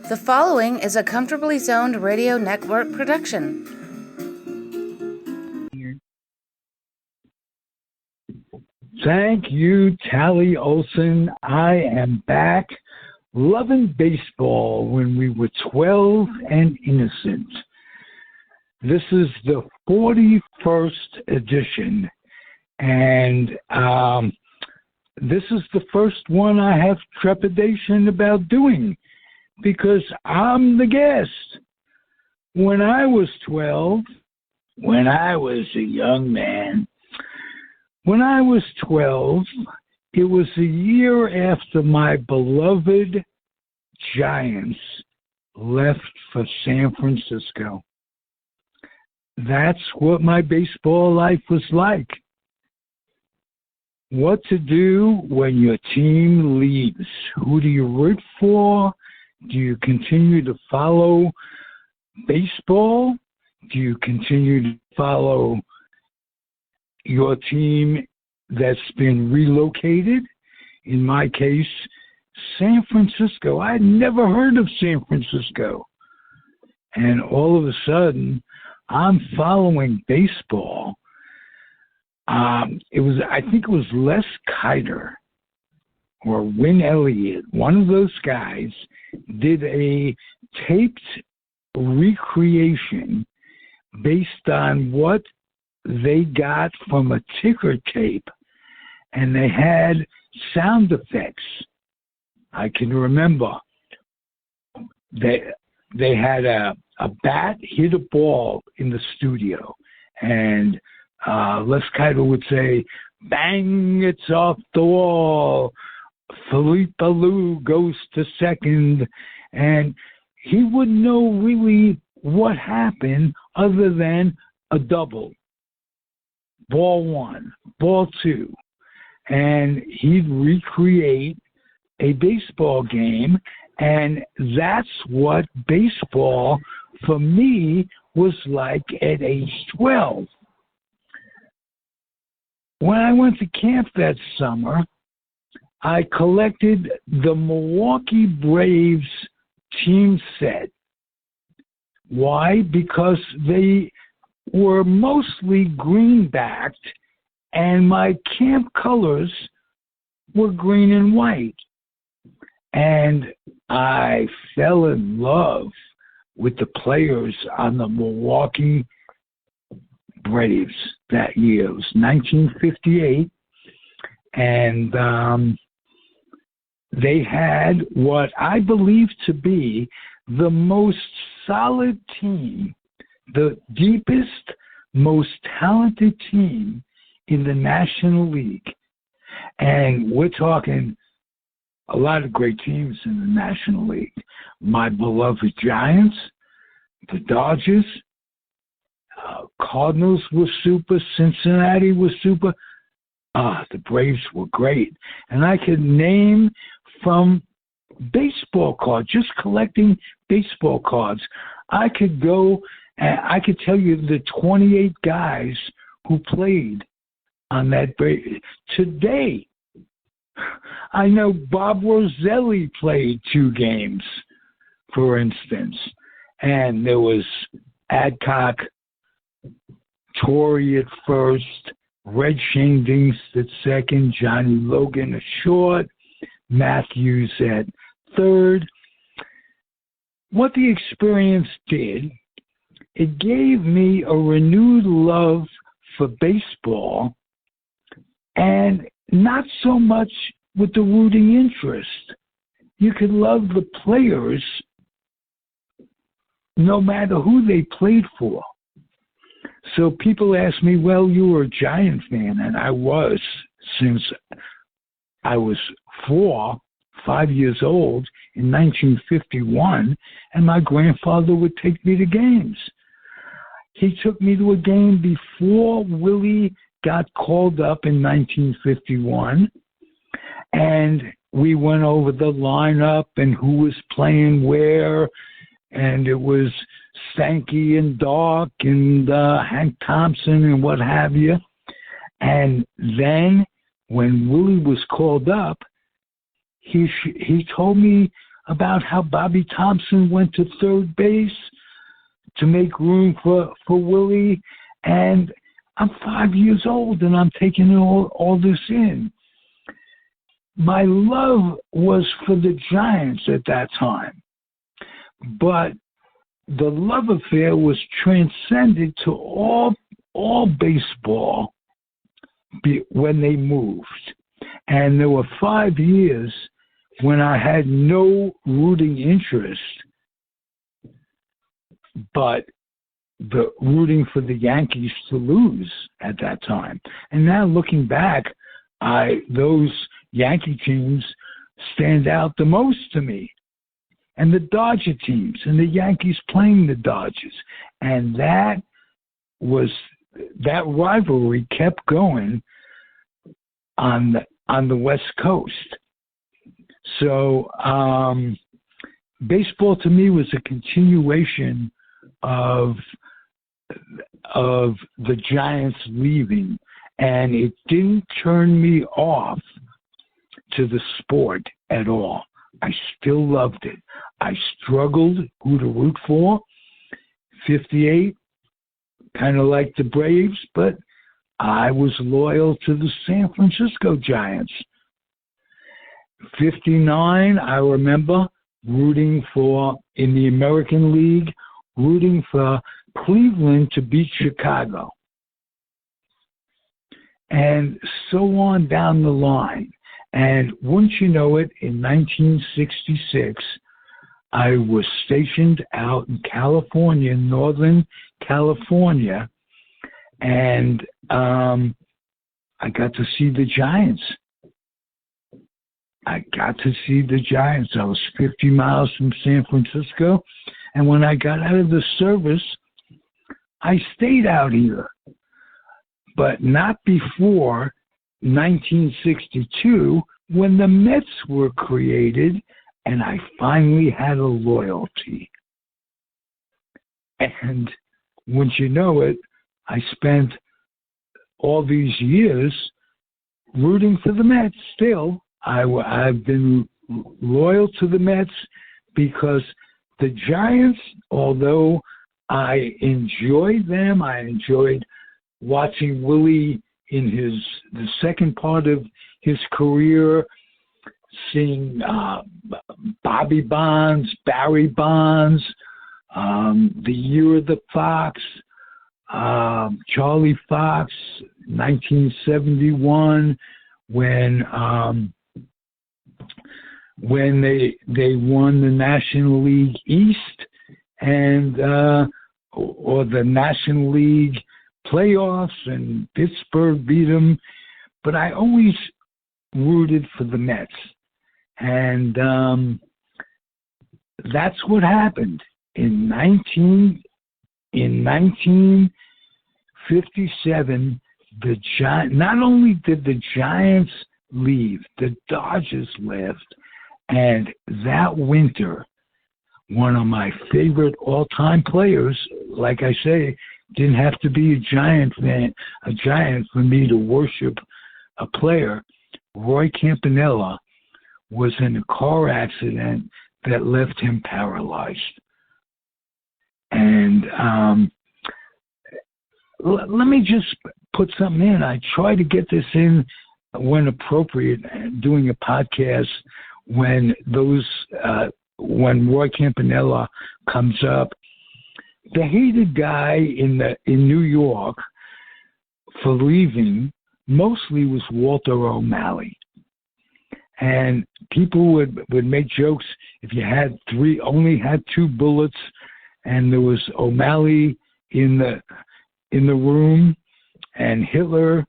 The following is a Comfortably Zoned Radio Network production. Thank you, Tally Olson. I am back. Lovin' baseball when we were 12 and innocent. This is the 41st edition, and this is the first one I have trepidation about doing because I'm the guest. When I was 12, when I was a young man, when I was 12, it was a year after my beloved Giants left for San Francisco. That's what my baseball life was like. What to do when your team leaves? Who do you root for? Do you continue to follow baseball? Do you continue to follow your team that's been relocated? In my case, San Francisco. I had never heard of San Francisco. And all of a sudden, I'm following baseball. I think it was Les Kiter or Win Elliott. One of those guys did a taped recreation based on what they got from a ticker tape, and they had sound effects. I can remember they had a bat hit a ball in the studio, and Les Kiter would say, "Bang, it's off the wall. Philippe Alou goes to second," and he wouldn't know really what happened other than a double. Ball one, ball two, and he'd recreate a baseball game, and that's what baseball for me was like at age 12. When I went to camp that summer, I collected the Milwaukee Braves team set. Why? Because they were mostly green-backed, and my camp colors were green and white. And I fell in love with the players on the Milwaukee Braves that year. It was 1958, and they had what I believe to be the most solid team, the deepest, most talented team in the National League. And we're talking a lot of great teams in the National League. My beloved Giants, the Dodgers, Cardinals were super, Cincinnati was super. The Braves were great. And I could name from baseball cards, just collecting baseball cards, I could go and I could tell you the 28 guys who played on that Braves. Today, I know Bob Roselli played 2 games, for instance. And there was Adcock, Torrey at first, Red Shane at second, Johnny Logan at short, Matthews at third. What the experience did, it gave me a renewed love for baseball, and not so much with the rooting interest. You could love the players no matter who they played for. So people ask me, well, you were a Giant fan, and I was since I was 5 years old in 1951, and my grandfather would take me to games. He took me to a game before Willie got called up in 1951, and we went over the lineup and who was playing where, and it was Sankey and Dark and Hank Thompson and what have you. And then when Willie was called up, he told me about how Bobby Thompson went to third base to make room for Willie. And I'm 5 years old, and I'm taking all this in. My love was for the Giants at that time, but the love affair was transcended to all baseball when they moved. And there were 5 years when I had no rooting interest, but the rooting for the Yankees to lose at that time. And now looking back, those Yankee teams stand out the most to me. And the Dodger teams, and the Yankees playing the Dodgers. And that rivalry kept going on the West Coast. So baseball to me was a continuation of the Giants leaving, and it didn't turn me off to the sport at all. I still loved it. I struggled who to root for. 58, kind of like the Braves, but I was loyal to the San Francisco Giants. 59, I remember rooting for, in the American League, rooting for Cleveland to beat Chicago. And so on down the line. And wouldn't you know it, in 1966, I was stationed out in California, Northern California, and I got to see the Giants. I was 50 miles from San Francisco, and when I got out of the service, I stayed out here, but not before 1962, when the Mets were created, and I finally had a loyalty. And wouldn't you know it, I spent all these years rooting for the Mets still. I've been loyal to the Mets because the Giants, although I enjoyed them, I enjoyed watching Willie in the second part of his career, seeing Bobby Bonds, Barry Bonds, the Year of the Fox, Charlie Fox, 1971, when they won the National League East and or the National League playoffs, and Pittsburgh beat them, but I always rooted for the Mets, and that's what happened in 1957. Not only did the Giants leave, the Dodgers left, and that winter, one of my favorite all-time players, like I say, didn't have to be a Giant for me to worship a player. Roy Campanella was in a car accident that left him paralyzed. And let me just put something in. I try to get this in when appropriate, doing a podcast when Roy Campanella comes up. The hated guy in New York for leaving mostly was Walter O'Malley. And people would make jokes if you only had 2 bullets and there was O'Malley in the room and Hitler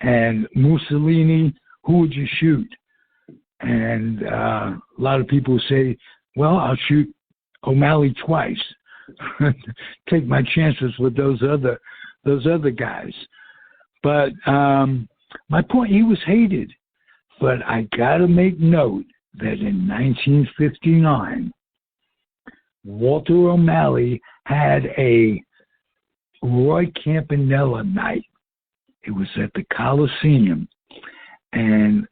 and Mussolini, who would you shoot? And a lot of people say, well, I'll shoot O'Malley twice. Take my chances with those other guys. But my point, he was hated. But I got to make note that in 1959, Walter O'Malley had a Roy Campanella night. It was at the Coliseum. And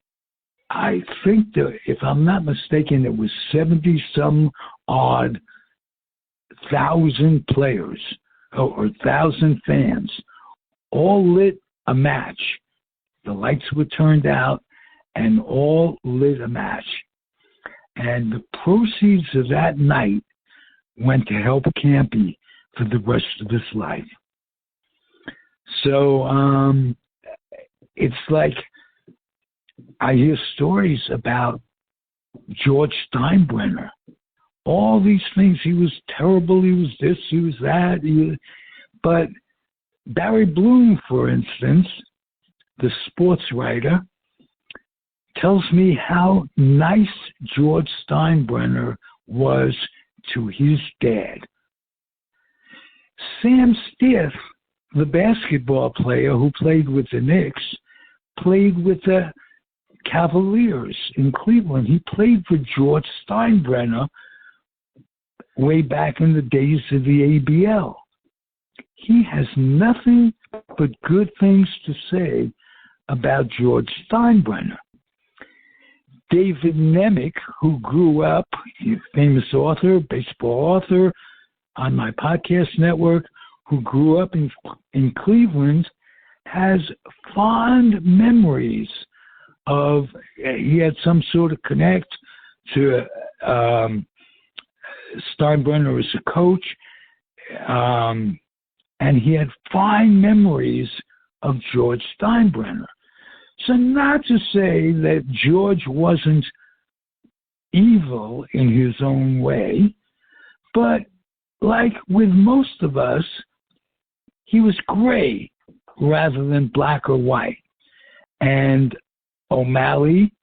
I think that, if I'm not mistaken, it was 70-some odd thousand players or 1,000 fans all lit a match. The lights were turned out and all lit a match. And the proceeds of that night went to help Campy for the rest of his life. So it's like I hear stories about George Steinbrenner. All these things, he was terrible, he was this, he was that. But Barry Bloom, for instance, the sports writer, tells me how nice George Steinbrenner was to his dad. Sam Stith, the basketball player who played with the Knicks, played with the Cavaliers in Cleveland. He played for George Steinbrenner way back in the days of the ABL. He has nothing but good things to say about George Steinbrenner. David Nemec, who grew up, famous author, baseball author, on my podcast network, who grew up in Cleveland, has fond memories of, he had some sort of connect to Steinbrenner as a coach, and he had fine memories of George Steinbrenner. So not to say that George wasn't evil in his own way, but like with most of us, he was gray rather than black or white. And O'Malley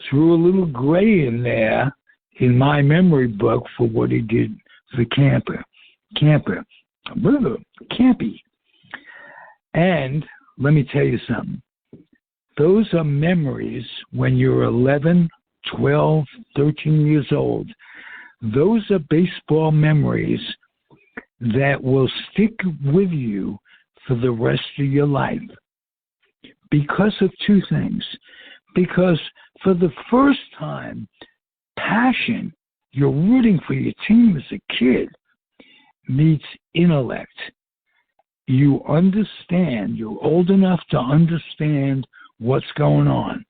threw a little gray in there in my memory book for what he did for Campy. And let me tell you something. Those are memories when you're 11, 12, 13 years old. Those are baseball memories that will stick with you for the rest of your life because of two things. Because for the first time, passion, you're rooting for your team as a kid, meets intellect. You understand, you're old enough to understand what's going on.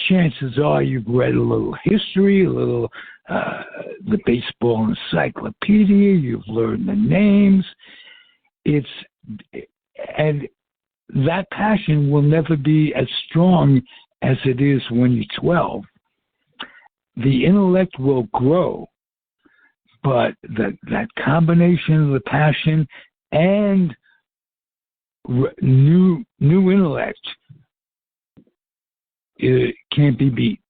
Chances are you've read a little history, a little the baseball encyclopedia, you've learned the names. And that passion will never be as strong as it is when you're 12. The intellect will grow, but that combination of the passion and new intellect, it can't be beat.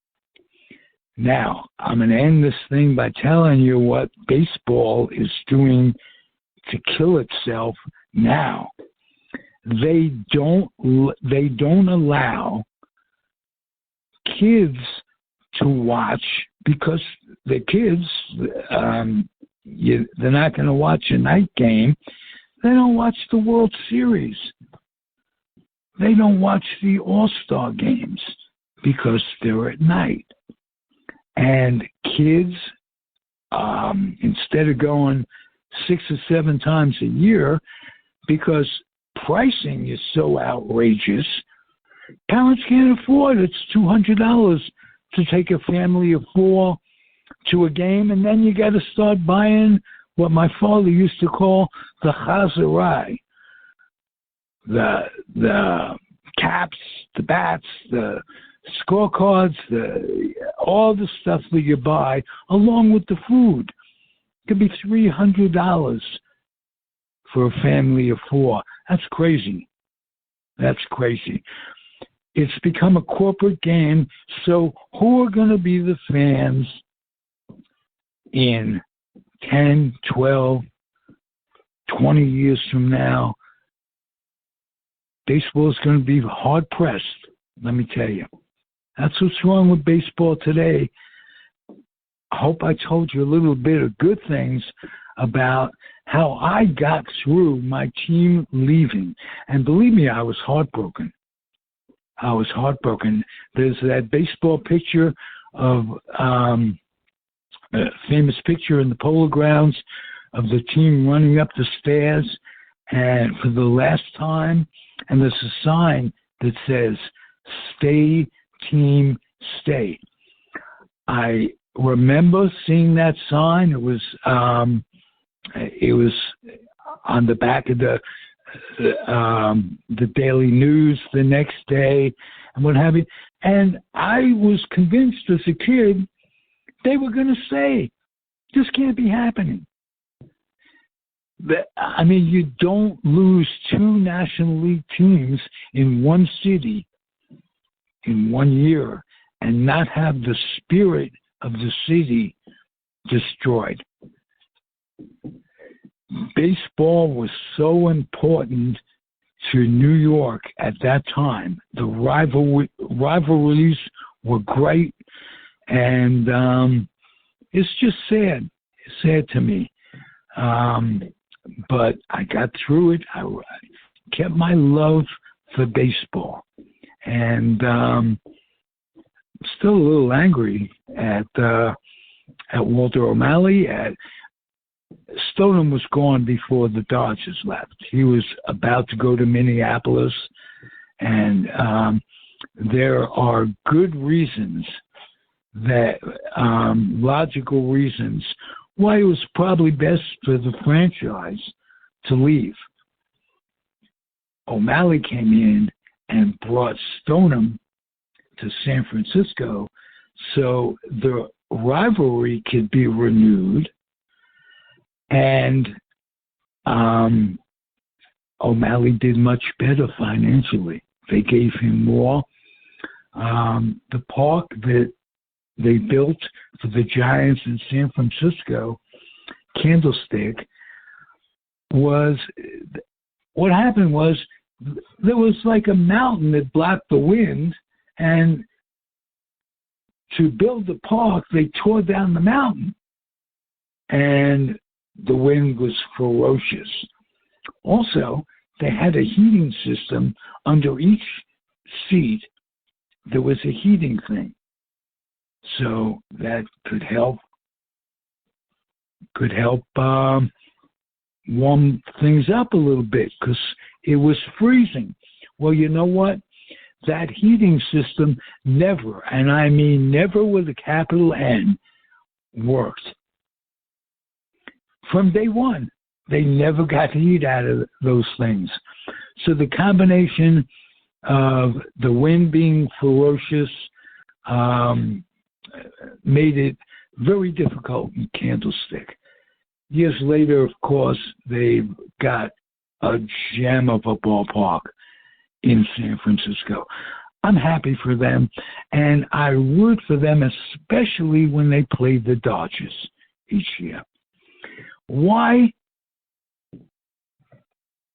Now, I'm going to end this thing by telling you what baseball is doing to kill itself now. They don't allow kids to watch, because the kids, they're not going to watch a night game. They don't watch the World Series. They don't watch the All-Star games because they're at night. And kids, instead of going 6 or 7 times a year, because pricing is so outrageous, parents can't afford it. It's $200 to take a family of 4 to a game, and then you got to start buying what my father used to call the chazarai, the caps, the bats, the scorecards, all the stuff that you buy along with the food. It could be $300 for a family of 4. That's crazy. That's crazy. It's become a corporate game. So who are going to be the fans in 10, 12, 20 years from now? Baseball is going to be hard-pressed, let me tell you. That's what's wrong with baseball today. I hope I told you a little bit of good things about how I got through my team leaving. And believe me, I was heartbroken. I was heartbroken. There's that baseball picture of a famous picture in the Polo Grounds of the team running up the stairs and for the last time, and there's a sign that says, "Stay, team, stay." I remember seeing that sign. It was on the back of the Daily News the next day and what have you. And I was convinced as a kid they were going to say, this can't be happening. I mean, you don't lose two National League teams in one city in 1 year and not have the spirit of the city destroyed. Baseball was so important to New York at that time. The rivalries were great, and it's just sad. It's sad to me. But I got through it. I kept my love for baseball. And still a little angry at Walter O'Malley. Stoneham was gone before the Dodgers left. He was about to go to Minneapolis, and there are good reasons, logical reasons, why it was probably best for the franchise to leave. O'Malley came in and brought Stoneham to San Francisco so the rivalry could be renewed, and O'Malley did much better financially. They gave him more. The park that they built for the Giants in San Francisco, Candlestick, what happened was there was like a mountain that blocked the wind, and to build the park, they tore down the mountain, and the wind was ferocious. Also, they had a heating system under each seat. There was a heating thing. So that could help warm things up a little bit because it was freezing. Well, you know what? That heating system never, and I mean never with a capital N, worked. From day one, they never got heat out of those things. So the combination of the wind being ferocious made it very difficult in Candlestick. Years later, of course, they got a gem of a ballpark in San Francisco. I'm happy for them, and I root for them, especially when they play the Dodgers each year. Why?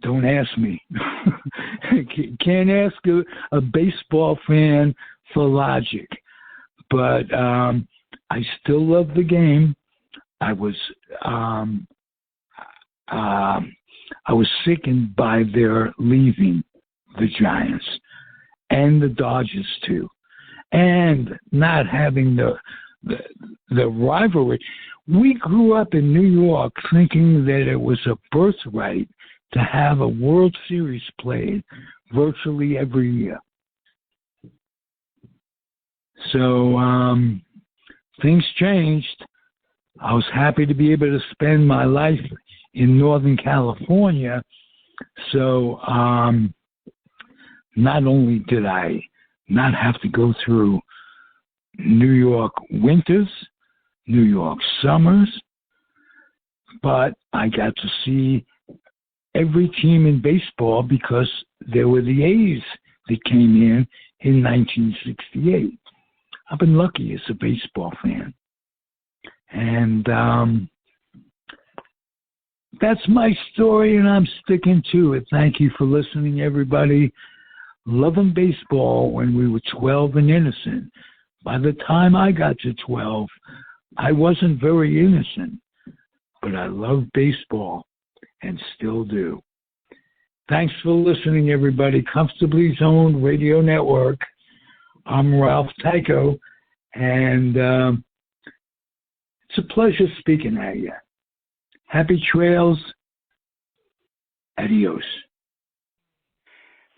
Don't ask me. Can't ask a baseball fan for logic. But I still love the game. I was sickened by their leaving the Giants and the Dodgers too, and not having the rivalry. We grew up in New York thinking that it was a birthright to have a World Series played virtually every year. So things changed. I was happy to be able to spend my life in Northern California. So not only did I not have to go through New York winters, New York summers, but I got to see every team in baseball because there were the A's that came in 1968. I've been lucky as a baseball fan. And that's my story, and I'm sticking to it. Thank you for listening, everybody. Loving baseball when we were 12 and innocent. By the time I got to 12, I wasn't very innocent, but I loved baseball and still do. Thanks for listening, everybody. Comfortably Zoned Radio Network. I'm Ralph Tycho, and it's a pleasure speaking at you. Happy trails. Adios.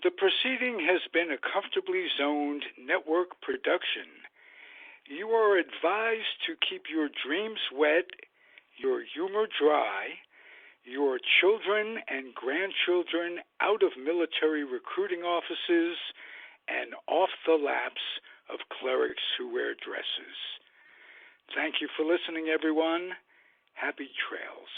The proceeding has been a Comfortably Zoned Network production. You are advised to keep your dreams wet, your humor dry, your children and grandchildren out of military recruiting offices and off the laps of clerics who wear dresses. Thank you for listening, everyone. Happy trails.